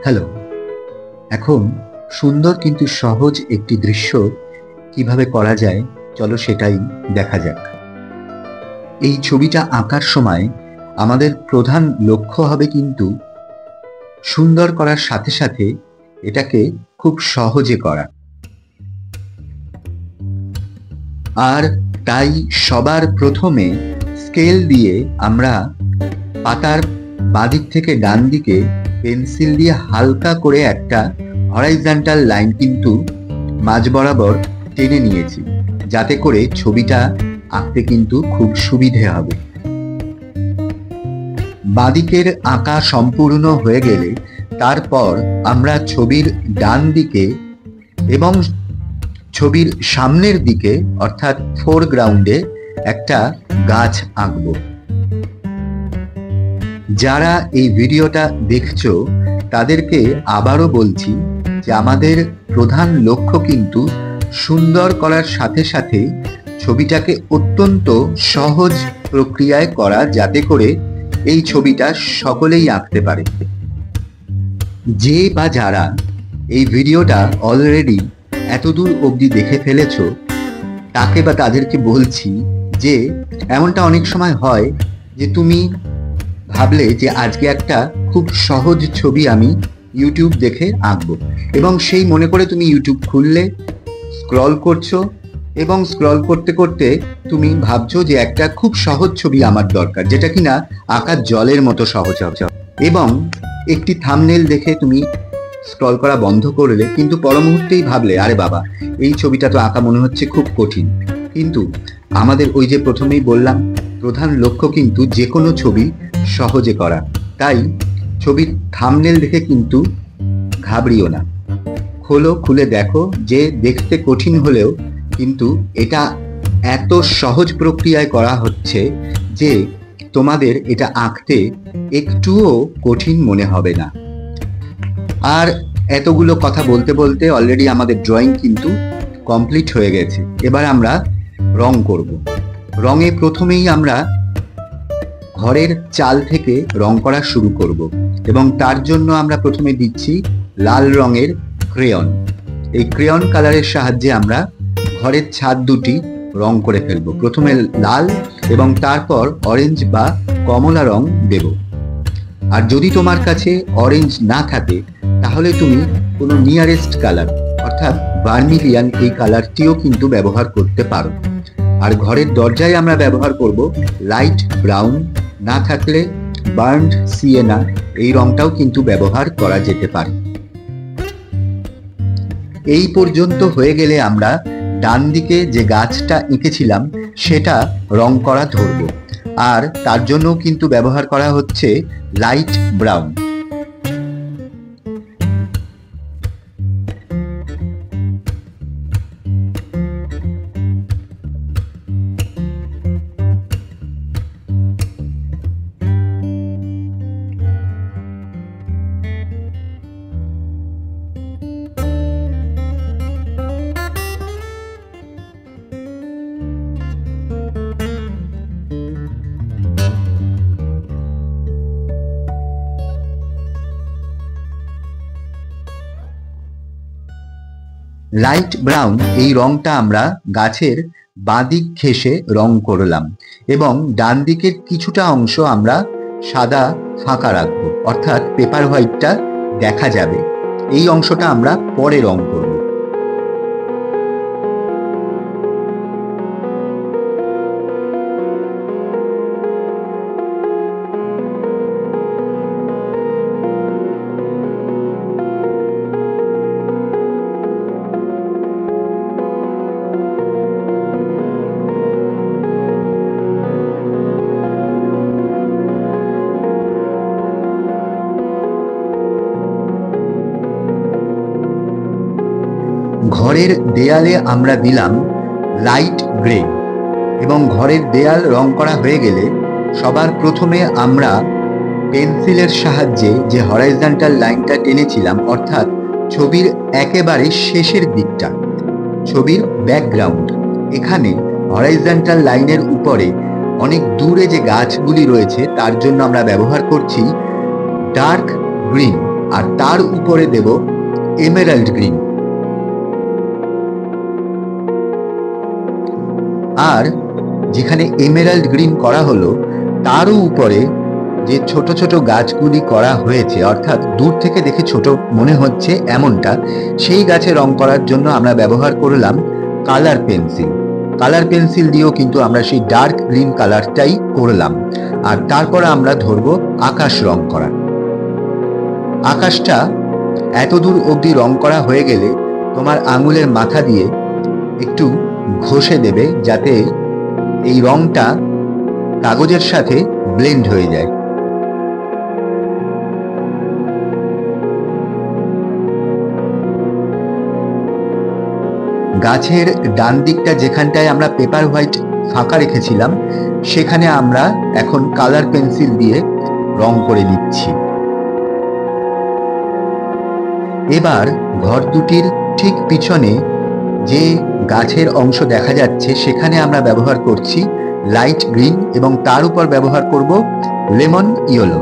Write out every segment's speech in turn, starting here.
Hello. এখন সুন্দর কিন্তু সহজ একটি দৃশ্য কিভাবে করা যায় চলো সেটাই দেখা যাক। এই ছবিটা আঁকার সময় আমাদের প্রধান লক্ষ্য হবে কিন্তু সুন্দর করার সাথে সাথে এটাকে খুব সহজে করা। আর তাই সবার প্রথমে স্কেল দিয়ে আমরা পাতার বাঁদিক থেকে ডান দিকে পেন্সিল দিয়ে হালকা করে একটা হরাইজন্টাল লাইন কিন্তু মাঝ বরাবর টেনে নিয়েছি, যাতে করে ছবিটা আঁকতে কিন্তু খুব সুবিধে হবে। বাঁদিকের আঁকা সম্পূর্ণ হয়ে গেলে তারপর আমরা ছবির ডান দিকে এবং ছবির সামনের দিকে অর্থাৎ ফোরগ্রাউন্ডে একটা গাছ আঁকব। যারা এই ভিডিওটা দেখছো তাদেরকে আবারও বলছি যে আমাদের প্রধান লক্ষ্য কিন্তু সুন্দর করার সাথে সাথে ছবিটাকে অত্যন্ত সহজ প্রক্রিয়ায় করা, যাতে করে এই ছবিটা সকলেই আঁকতে পারে। যে বা যারা এই ভিডিওটা অলরেডি এতদূর অবধি দেখে ফেলেছো তাকে বা তাদেরকে বলছি যে এমনটা অনেক সময় হয় যে তুমি ভাবলে যে আজকে একটা খুব সহজ ছবি আমি ইউটিউব দেখে আঁকবো, এবং সেই মনে করে তুমি ইউটিউব খুললে, স্ক্রল করছো এবং স্ক্রল করতে করতে তুমি ভাবছো যে একটা খুব সহজ ছবি আমার দরকার, যেটা কিনা আঁকার জলের মতো সহজ হবে, এবং একটি থাম্বনেল দেখে তুমি স্ক্রল করা বন্ধ করলে, কিন্তু পর মুহূর্তেই ভাবলে আরে বাবা এই ছবিটা তো আঁকা মনে হচ্ছে খুব কঠিন। কিন্তু আমাদের ওই যে প্রথমেই বললাম প্রধান লক্ষ্য কিন্তু যে কোনো ছবি সহজে করা, তাই ছবির থাম্বনেল দেখে কিন্তু ঘাবড়িও না, খোলো, খুলে দেখো যে দেখতে কঠিন হলেও কিন্তু এটা এত সহজ প্রক্রিয়ায় করা হচ্ছে যে তোমাদের এটা আঁকতে একটুও কঠিন মনে হবে না। আর এতগুলো কথা বলতে বলতে অলরেডি আমাদের ড্রয়িং কিন্তু কমপ্লিট হয়ে গেছে। এবার আমরা রং করব। রঙে প্রথমেই আমরা ঘরের চাল থেকে রং করা শুরু করব, এবং তার জন্য আমরা প্রথমে দিচ্ছি লাল রঙের ক্রেয়ন। এই ক্রেয়ন কালারের সাহায্যে আমরা ঘরের ছাদ দুটি রং করে ফেলব। প্রথমে লাল এবং তারপর অরেঞ্জ বা কমলা রং দেব। আর যদি তোমার কাছে অরেঞ্জ না থাকে তাহলে তুমি কোনো নিয়ারেস্ট কালার অর্থাৎ ভার্মিলিয়ান এই কালারটিও কিন্তু ব্যবহার করতে পারো। আর ঘরের দরজায় আমরা ব্যবহার করব লাইট ব্রাউন, না থাকলে বার্নড সিয়েনা এই রংটাও কিন্তু ব্যবহার করা যেতে পারে। এই পর্যন্ত হয়ে গেলে আমরা ডান দিকে যে গাছটা এঁকেছিলাম সেটা রং করা ধরব, আর তার জন্য কিন্তু ব্যবহার করা হচ্ছে লাইট ব্রাউন। লাইট ব্রাউন এই রংটা আমরা গাছের বাঁদিক ঘেঁষে রং করলাম, এবং ডান দিকের কিছুটা অংশ আমরা সাদা ফাঁকা রাখবো, অর্থাৎ পেপার হোয়াইটটা দেখা যাবে। এই অংশটা আমরা পরে রং করব। ঘরের দেয়ালে আমরা দিলাম লাইট গ্রে, এবং ঘরের দেয়াল রং করা হয়ে গেলে সবার প্রথমে আমরা পেন্সিলের সাহায্যে যে হরাইজন্টাল লাইনটা টেনেছিলাম, অর্থাৎ ছবির একেবারে শেষের দিকটা, ছবির ব্যাকগ্রাউন্ড, এখানে হরাইজন্টাল লাইনের উপরে অনেক দূরে যে গাছগুলি রয়েছে তার জন্য আমরা ব্যবহার করছি ডার্ক গ্রিন আর তার উপরে দেব এমেরাল্ড গ্রিন। আর যেখানে এমেরাল্ড গ্রিন করা হলো তারও উপরে যে ছোট ছোট গাছগুলি করা হয়েছে, অর্থাৎ দূর থেকে দেখে ছোট মনে হচ্ছে এমনটা, সেই গাছে রং করার জন্য আমরা ব্যবহার করলাম কালার পেন্সিল। কালার পেন্সিল দিয়েও কিন্তু আমরা সেই ডার্ক গ্রিন কালারটাই করলাম। আর তারপর আমরা ধরবো আকাশ রং করা। আকাশটা এত দূর অবধি রং করা হয়ে গেলে তোমার আঙুলের মাথা দিয়ে একটু ঘষে দেবে, যাতে এই রংটা কাগজের সাথে ব্লেন্ড হয়ে যায়। গাছের ডান দিকটা যেখানটায় আমরা পেপার হোয়াইট ফাঁকা রেখেছিলাম, সেখানে আমরা এখন কালার পেন্সিল দিয়ে রং করে নিচ্ছি। এবার ঘর দুটির ঠিক পিছনে যে গাছের অংশ দেখা যাচ্ছে সেখানে আমরা ব্যবহার করছি লাইট গ্রিন এবং তার উপর ব্যবহার করব লেমন ইয়েলো।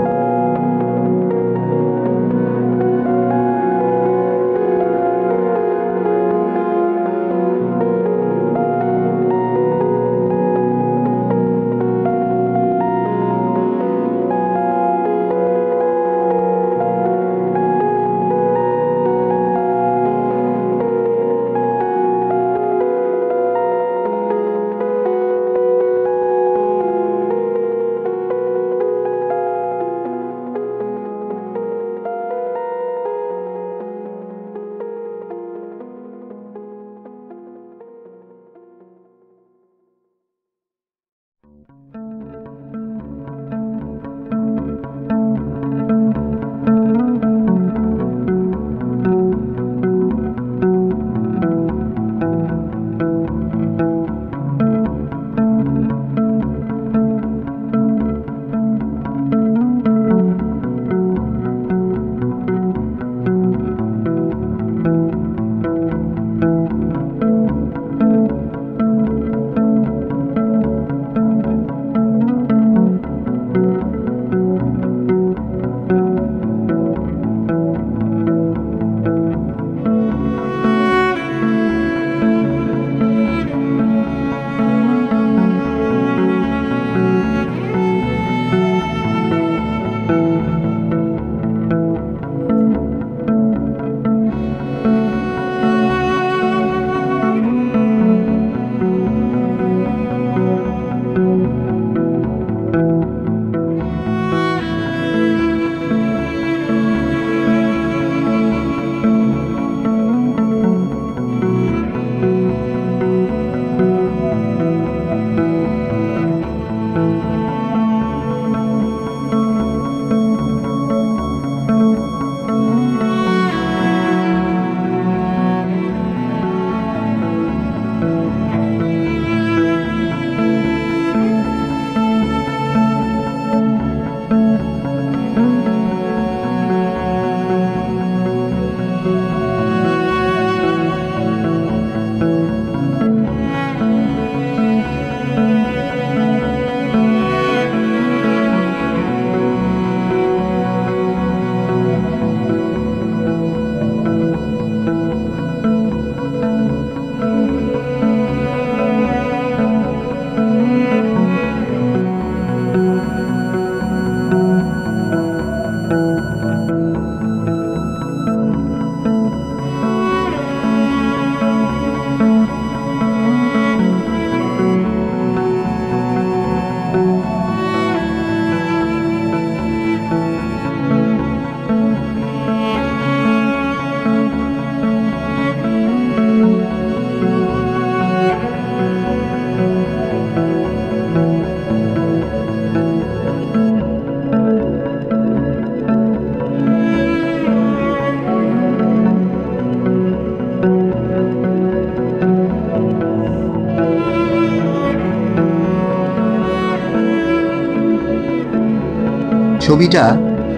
ছবিটা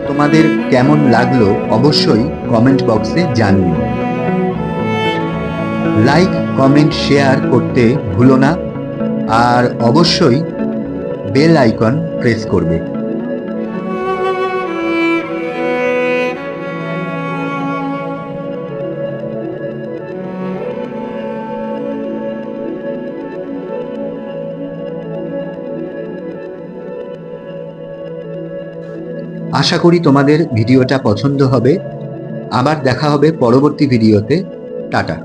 তোমাদের কেমন লাগলো অবশ্যই কমেন্ট বক্সে জানিও। লাইক, কমেন্ট, শেয়ার করতে ভুলো না, আর অবশ্যই বেল আইকন প্রেস করবে। আশা করি তোমাদের ভিডিওটা পছন্দ হবে। আবার দেখা হবে পরবর্তী ভিডিওতে। টাটা।